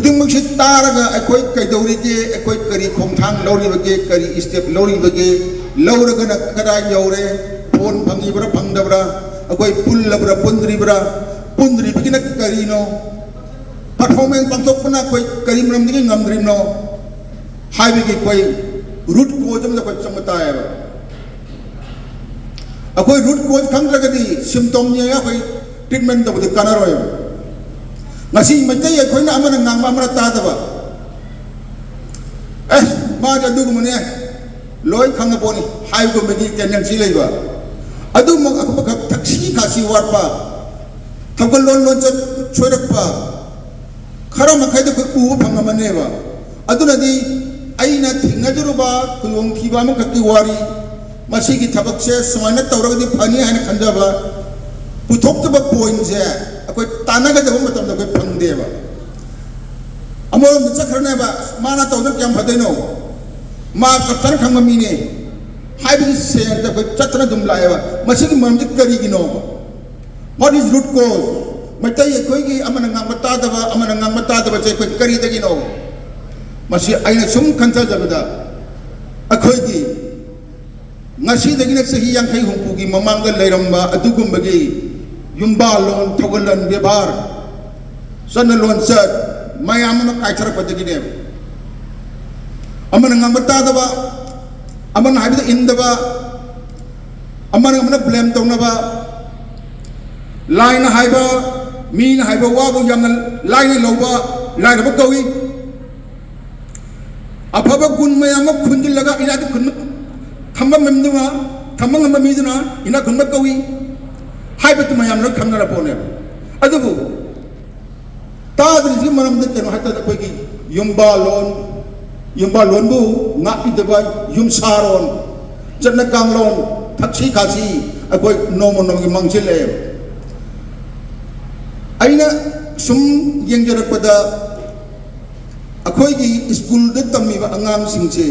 खुदिंगमक से तारगा अखोई कैदौरीगे अखोई करी खोमथांग लौरीबगे करी स्टेप लौरीबगे लौरगना कदा यौरे फोन फंगीब्रा फंगदब्रा अखोई पुल्लब्रा पुंद्रीब्रा पुंद्रीबगिना करीनो परफॉर्मेंस पंथोकपना अखोई करी मरमदिगे ngamद्रीनो हाइबगे कोई रूट कोज अमदा कोई चमतायबा अखोई रूट कोज खंगद्रगदी सिम्टोम न्या अखोई treatment तबदि कानारोय ngasi matai ya koi na amana ngam amana tadaba ma ja du gumne loi khanga boni hai go megi tenang si leiba adu mak akapaka taksi kasi warpa thakal lon lon choirakpa khara makai de ku phangamane ba adu nadi aina thingajuruba kulong thiba ma kakki wari masi ki thabak se samaina tawragadi phani haina khanjaba puthok ba point je अकोई ताना का जब मतलब तो कोई फंदे बा अमोल मुझे करने बा माना तो उधर क्या भदे नो माँ कप्तान खंग मीने हाई भी से जब कोई चतना दुम लाए बा मशीन की मर्जी करी की no what is root cause मत ये कोई की अमन नंगा मता दबा चाहे कोई करी तकी नो मशीन आइने सुम कंसा जबदा अकोई की ngasi dagi nak sahi yang kai hungku ki mamang dal leiramba adugum bagi yumba lon thogalan bebar sana lon sat mayam na kaithar padagi ne amana ngamata daba amana habida indaba amana ngamana blame tawna ba line haiba min haiba wa bu yang line loba line ba kawi apaba gun mayam khunjil laga ina du khun thamba memduma thamba ngam miduna ina khun ba kawi hai betu mayam lo khamna ra pone adubu tadri ji maram de keno hatta koi ki yumba lon bu ngapi de ba yum saron janna kang lon thakchi khasi akoi nomo nom gi mangchil le aina sum yengjarak pada akoi ki school de tammi ba angang singche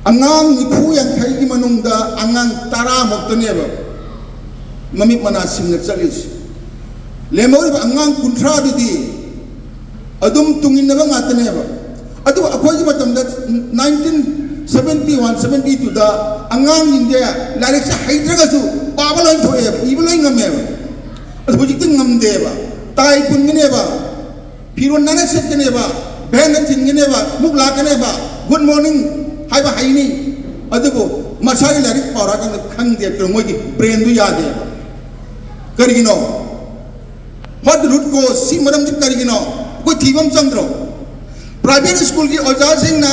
angang ni phu yang khai ki manung da angang tara mok to ne ba mami mana simnak salis lemori ba angang kunthra didi adum tungin na ba ngatane ba adu akoi ji matam da 1971 72 da angang india larik sa haidra ga su pabalon thoe ibaloi ngame ba adu hojik ting ngamde ba tai pun ngene ba piron nana set ngene ba ben tin ngene ba muk la ngene ba good morning hai ba haini adu ko masari larik pawra kan khang de ko moi ki brain du yaad de karigino what root cause si maram ji karigino koi thibam changro private school ki oja sing na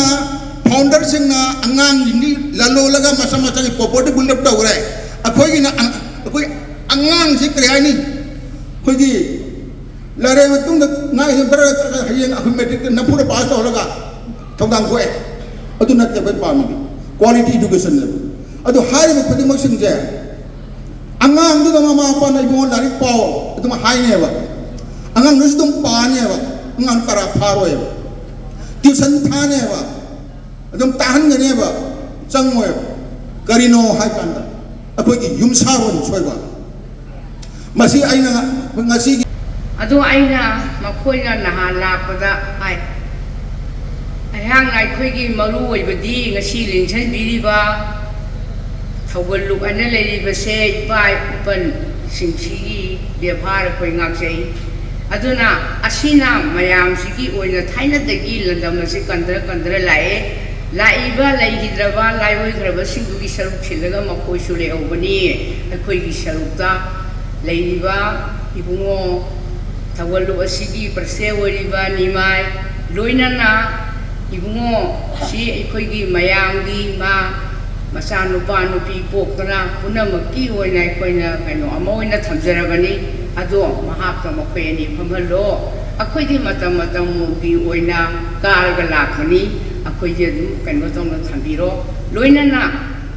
founder sing na angang ni lalo laga masa masa ki property build up ta ho raha hai akoi ki na koi angang si kare ni koi ki lare matung da na hi bar hayeng akhu metric na pura pass ho laga thongdang ko adu na te bai pa mi quality education le adu hai ma khodi ma sing je angang du mama apa na ibu dari pau itu mah hai ne ba angang nus dum pa ne ba angang para pharo ba tuition tha ne ba adum tahan ne ba chang mo karino hai kan da akoi ki yum saron choi ba masi aina ngasi adu aina makoi na naha lakpada ai ayang ngai khoi gi maru oi badi ngasi lingchan biri ba thawal lu ana lei ba se pai upan singchi bevhar koi ngak sei aduna asina mayam sigi oina thaina dagi landam na se kandra lai ba lai hidraba lai oi graba singu gi saruk chilaga makoi su le obani akoi gi sarukta lei ba ibungo thawal lu asigi perse oi ba nimai loina na ibungo si akoi gi mayam gi ma masa nupa nupi pokna punamaki oina koina kaino amoina thamjarabani ado mahapta makheni phamalo akhoi di matam gi oina karga lakhani akhoi je du kaino tong thambiro loina na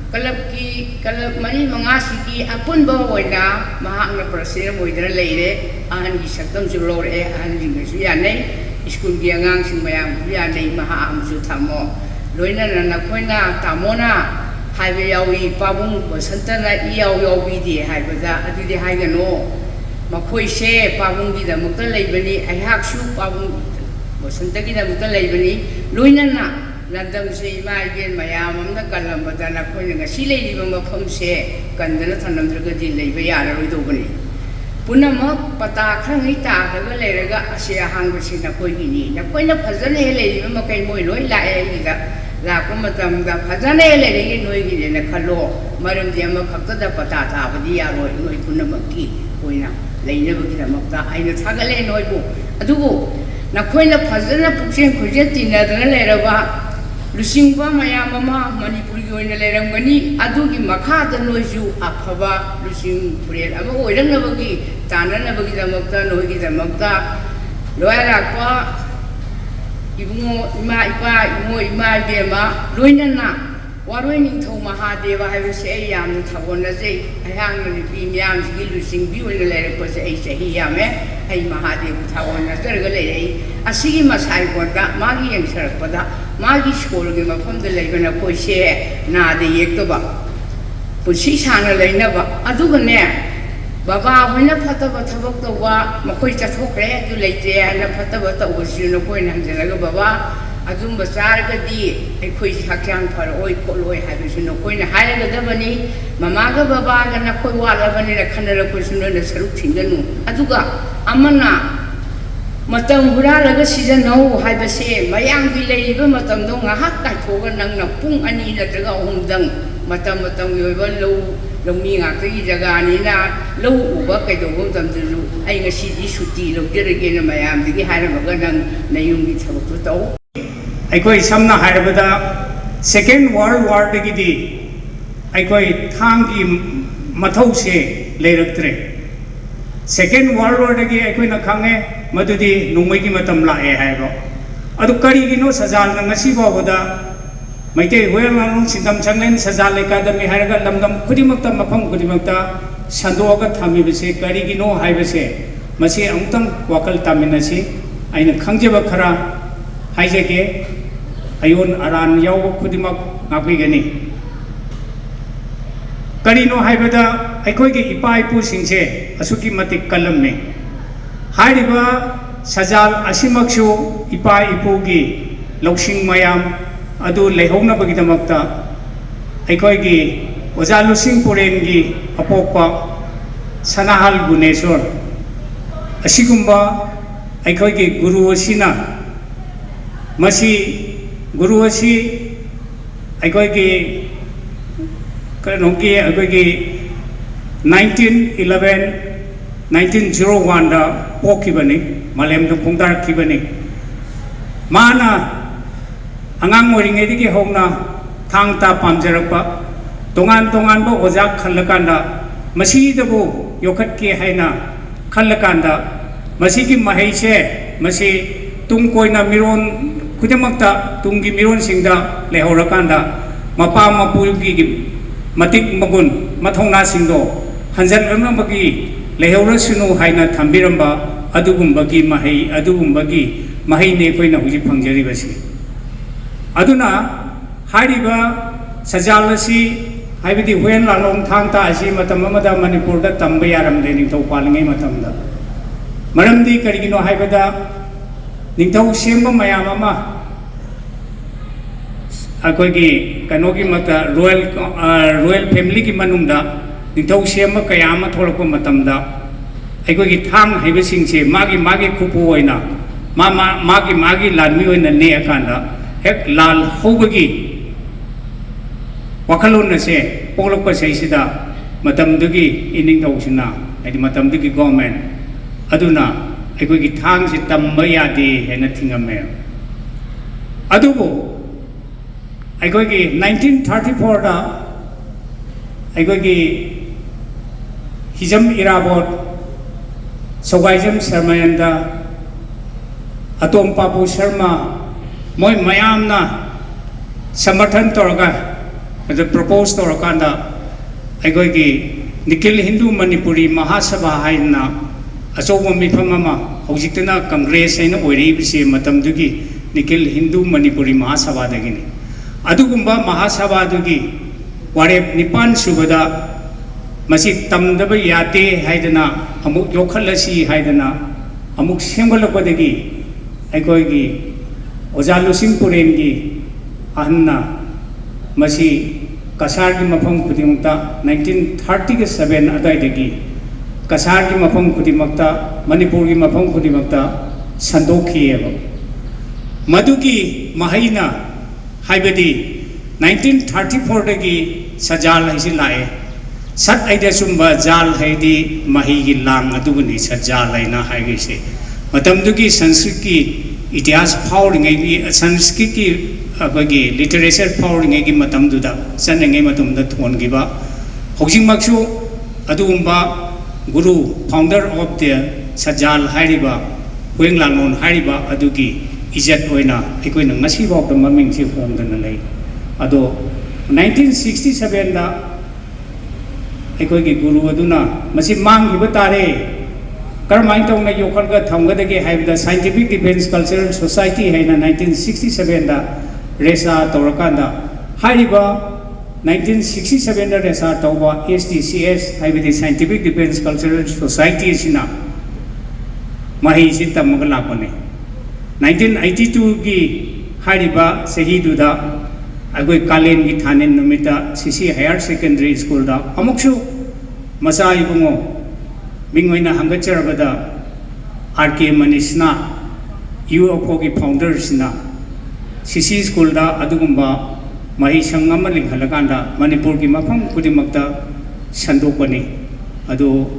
kalap mani mangasi ki apun ba oina mahakna prasera moidra leire ahan gi saktam julor ahan gi su ya nei school gi angang sing mayam ya nei maha am su thamo loina na koina tamona Highway yawi pabung santana yawi di hai bada adi di hai gano ꯃꯈꯣꯏꯁꯦ ꯄꯥꯕꯨꯡꯒꯤꯗꯃꯛꯇ ꯂꯩꯕꯅꯤ ꯑꯩꯍꯥꯛꯁꯨ ꯄꯥꯕꯨꯡ ꯕꯁꯟꯇꯒꯤꯗꯃꯛꯇ ꯂꯩꯕꯅꯤ ꯂꯣꯏꯅꯅ ꯂꯝꯗꯝꯁꯦ ꯏꯃꯥ ꯏꯕꯦꯟ ꯃꯌꯥꯝ ꯑꯃꯅ ꯀꯜꯂꯝꯕꯗ ꯅꯈꯣꯏꯅ ꯉꯁꯤ ꯂꯩꯔꯤꯕ ꯃꯐꯝꯁꯦ ꯀꯟꯗꯅ ꯊꯝꯂꯝꯗ꯭ꯔꯒꯗꯤ ꯂꯩꯕ ꯌꯥꯔꯔꯣꯏꯗꯧꯕꯅꯤ ꯄꯨꯝꯅꯃꯛ ꯄꯇꯥ ꯈꯔꯉꯩ ꯇꯥꯈ꯭ꯔꯒ ꯂꯩꯔꯒ ꯑꯁꯤ ꯑꯍꯥꯡꯕꯁꯤ ꯅꯈꯣꯏꯒꯤꯅꯤ ꯅꯈꯣꯏꯅ ꯐꯖꯅ ꯍꯦꯛ ꯂꯩꯔꯤꯕ ꯃꯈꯩ ꯃꯣꯏ ꯂꯣꯏ ꯂꯥꯛꯑꯦ ꯑꯩꯒꯤꯗ ꯂꯥꯛꯄ ꯃꯇꯝꯗ ꯐꯖꯅ ꯍꯦꯛ ꯂꯩꯔꯤꯒꯤ ꯅꯣꯏꯒꯤꯅꯦꯅ ꯈꯜꯂꯣ ꯃꯔꯝꯗꯤ ꯑꯃꯈꯛꯇꯗ ꯄꯇꯥ ꯊꯥꯕꯗꯤ ꯌꯥꯔꯣꯏ ꯅꯣꯏ ꯄꯨꯝꯅꯃꯛꯀꯤ ꯑꯣꯏꯅ ꯂꯩꯅꯕꯒꯤꯗꯃꯛꯇ ꯑꯩꯅ ꯊꯥꯒꯠꯂꯦ ꯅꯣꯏꯕꯨ ꯑꯗꯨꯕꯨ ꯅꯈꯣꯏꯅ ꯐꯖꯅ ꯄꯨꯛꯆꯦꯟ ꯈꯣꯏꯖꯦꯟ ꯇꯤꯟꯅꯗꯅ ꯂꯩꯔꯕ ꯂꯨꯆꯤꯡꯕ ꯃꯌꯥꯝ ꯑꯃ ꯃꯅꯤꯄꯨꯔꯒꯤ ꯑꯣꯏꯅ ꯂꯩꯔꯝꯒꯅꯤ ꯑꯗꯨꯒꯤ ꯃꯈꯥꯗ ꯅꯣꯏꯁꯨ ꯑꯐꯕ ꯂꯨꯆꯤꯡ ꯄꯨꯔꯦꯜ ꯑꯃ ꯑꯣꯏꯔꯛꯅꯕꯒꯤ ꯇꯥꯟꯅꯅꯕꯒꯤꯗꯃꯛꯇ ꯅꯣꯏꯒꯤꯗꯃꯛꯇ ꯂꯣꯌꯔ ꯂꯥꯛꯄ इबुंगो इमा इपा इमो इमा इबेमा लोइनना वारोइ निंथौ महादेव हाइबसे आई यामन थगोनजे अहांग निपि म्यामसिगि लुसिंबि ओइना लेरपसे आई सही यामे आई महादेव थगोना जरग लेरै असिगि मसाइ गोदा मागी यंसरपदा मागी स्कोलगे मफमदे लेबना कोइसे नादे येक्तबा पुसि साना लेनबा अदुगने बाबा होइना फतब थबक तवा मखोइ चथोखरे दु लेते ना फतब तवसि नखोइ नंजनगा बाबा अजुम बचारगदी अखोइ हक्यान फर ओइ कोलोइ हाबिसु नखोइना हायगदबनी ममागा बाबागा नखोइ वालबनी न खनरा कोसुनो न सरु थिंगनु अदुगा अमना मतम हुरालगा सिजनौ हाइबसे मयांगि लेइबा मतमदो ngahak काइथोगा नंगना पुंग अनि नत्रगा अहुमदंग मतम मतम योइबा लो लौमी ngakagi jagani lau uba kaidobom tamdulu ai ngasi di suti logderege na mayamdigi harabaga nang nayunggi thabaktu tau aikoi samna harabada second world war dagidi aikoi thangi mathau se leiraktre second world war dagi aikoi na khange madudi nungmai gi matam lae haibo adu kari gino sajal na ngasi bawada maite hoyal nang sindam changlen sajal academy haraga lamdam khudimakta mafam khudimakta sandoga thami bese kari gino haibese masi amtang wakal taminasi aina khangjeba khara haijege ayon aran yaw khudimak ngapigani kari no haibada aikoi ge ipa ipu singse asuki matik kalamne hariba sajal asimaksu ipa ipu gi loksing mayam adu lehongna bagidamakta aikoi gi oja lusing puren gi apokpa sanahal guneshwar asigumba aikoi gi guru asina masi guru asi aikoi gi kanoki aikoi gi 1901 da pokibani malem do pungdar kibani mana angang moringe digi hongna thang ta pamjarakpa tongan tongan bo oja khallakanda masi dabu yokhat ke haina khallakanda masi gi mahaise masi tung koina miron kudamakta tungi miron singda lehorakanda mapa mapu gi matik magun mathongna singdo hanjan ramnabagi lehora sunu haina thambiramba adugumbagi mahai ne koina huji phangjari basi aduna hariba sajalasi haibidi wen la long thang ta asi matam amada manipur da tamba yaram de ning thau palingai matam da maramdi karigino haibada ning thau semba mayam ama akoi gi kanogi mata royal family ki manungda ning thau semba kayama tholakpa matam da aikoi gi thang haibasing se magi khupu oina magi lanmi oina ne akanda hek lal hobagi wakalon na se polok pa sa isida matam dugi ining dausina adi matam dugi government aduna aikoi gi thang se tamba yade hena thingame adubo aikoi gi 1934 da aikoi gi hijam irabot sogaijam sarmayanda atom papu sharma moi mayamna samathan torga the propose torakanda aikoi gi nikhil hindu manipuri mahasabha haina achoba mifamama hojiktana congress haina oiri bise matam dugi nikhil hindu manipuri mahasabha dagini adugumba mahasabha dugi ware nipan subada masi tamdaba yate haidana amuk yokhalasi haidana amuk semgalakpadagi aikoigi Oja Lusing Purengi Ahanna Masi Kasargi Mapam Kudimakta 1937 Adaidagi Kasargi Mapam Kudimakta Manipurgi Mapam Kudimakta Sandoki Madugi Mahaina Haibadi 1934 Dagi Sajal Haisi Lai Sat Aida Sumba Jal Haidi Mahigi Lang Aduguni Sajal Laina Haigisi Matamdugi Sanskriti इतिहास फाउरिंग संस्कृत की अबगी literature फाउरिंग की मतमदुदा सनंगे मतमद थोनगिबा होजिंगमक्सु अदुगुंबा गुरु founder of the सजाल हाइरिबा हुएंगलांगोन हाइरिबा अदुगी इज्जत होइना एकोइना ngasi बाव the ममिंग से होंदन लई अदो 1967 दा एकोइगी गुरु अदुना मसी मांगिबा तारे Karmain tong na yokal ka thamgadagi haibda Scientific Defense Cultural Society haina 1967 da resa torakanda haiba 1967 da resa tawba SDCS haibdi Scientific Defense Cultural Society sina mahi sinta magalapane 1982 gi haiba sahidu da agoi kalen gi thanen numita CC Higher Secondary School da amukshu masa ibungo Mingwina Hangacharabada RK Manishna UFO ki founders na CC School da Adugumba Mahi Sangamaling Halaganda Manipur ki Mapam Kudimakta Sandopani Ado